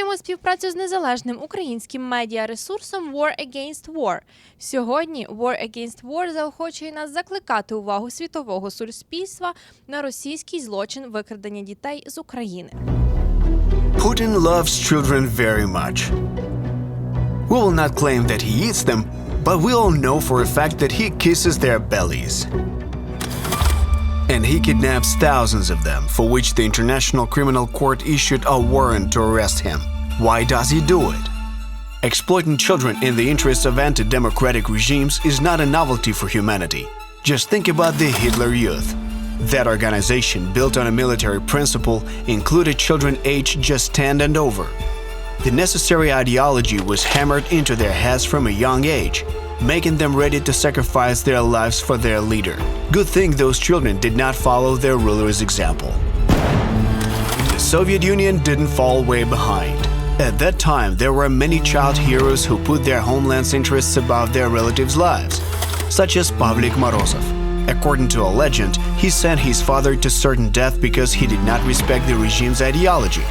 Продовжуємо співпрацю з незалежним українським медіаресурсом War Against War. Сьогодні War Against War заохочує нас закликати увагу світового суспільства на російський злочин викрадення дітей з України. Putin loves children very much. We will not claim that he eats them, but we all know for a fact that he kisses their bellies. And he kidnaps thousands of them, for which the International Criminal Court issued a warrant to arrest him. Why does he do it? Exploiting children in the interests of anti-democratic regimes is not a novelty for humanity. Just think about the Hitler Youth. That organization, built on a military principle, included children aged just 10 and over. The necessary ideology was hammered into their heads from a young age, making them ready to sacrifice their lives for their leader. Good thing those children did not follow their ruler's example. The Soviet Union didn't fall way behind. At that time, there were many child heroes who put their homeland's interests above their relatives' lives, such as Pavlik Morozov. According to a legend, he sent his father to certain death because he did not respect the regime's ideology.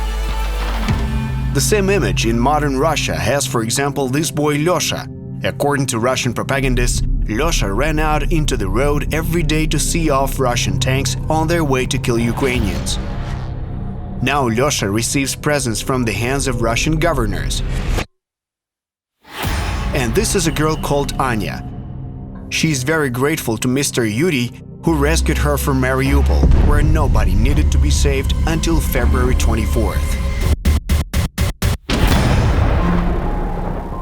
The same image in modern Russia has, for example, this boy Lyosha. According to Russian propagandists, Lyosha ran out into the road every day to see off Russian tanks on their way to kill Ukrainians. Now Lyosha receives presents from the hands of Russian governors. And this is a girl called Anya. She is very grateful to Mr. Yuri, who rescued her from Mariupol, where nobody needed to be saved until February 24th.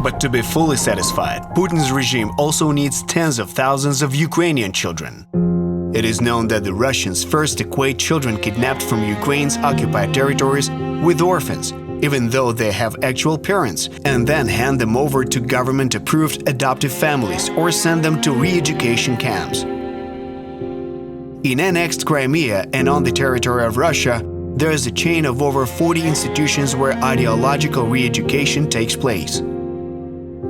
But to be fully satisfied, Putin's regime also needs tens of thousands of Ukrainian children. It is known that the Russians first equate children kidnapped from Ukraine's occupied territories with orphans, even though they have actual parents, and then hand them over to government-approved adoptive families or send them to re-education camps. In annexed Crimea and on the territory of Russia, there is a chain of over 40 institutions where ideological re-education takes place.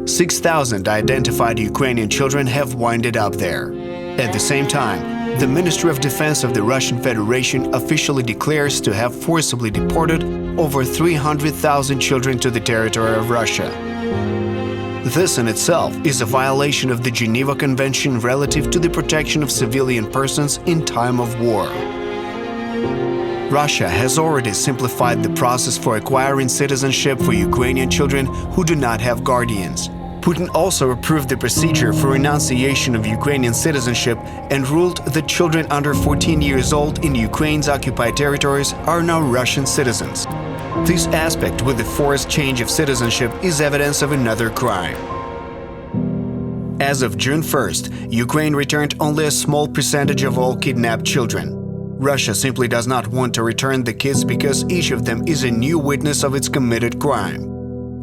6,000 identified Ukrainian children have winded up there. At the same time, the Ministry of Defense of the Russian Federation officially declares to have forcibly deported over 300,000 children to the territory of Russia. This in itself is a violation of the Geneva Convention relative to the protection of civilian persons in time of war. Russia has already simplified the process for acquiring citizenship for Ukrainian children who do not have guardians. Putin also approved the procedure for renunciation of Ukrainian citizenship and ruled that children under 14 years old in Ukraine's occupied territories are now Russian citizens. This aspect with the forced change of citizenship is evidence of another crime. As of June 1st, Ukraine returned only a small percentage of all kidnapped children. Russia simply does not want to return the kids because each of them is a new witness of its committed crime.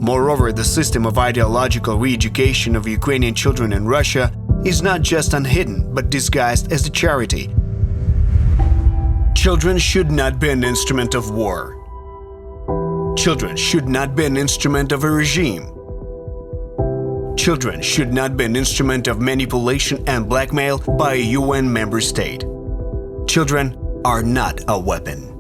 Moreover, the system of ideological re-education of Ukrainian children in Russia is not just unhidden, but disguised as a charity. Children should not be an instrument of war. Children should not be an instrument of a regime. Children should not be an instrument of manipulation and blackmail by a UN member state. Children are not a weapon.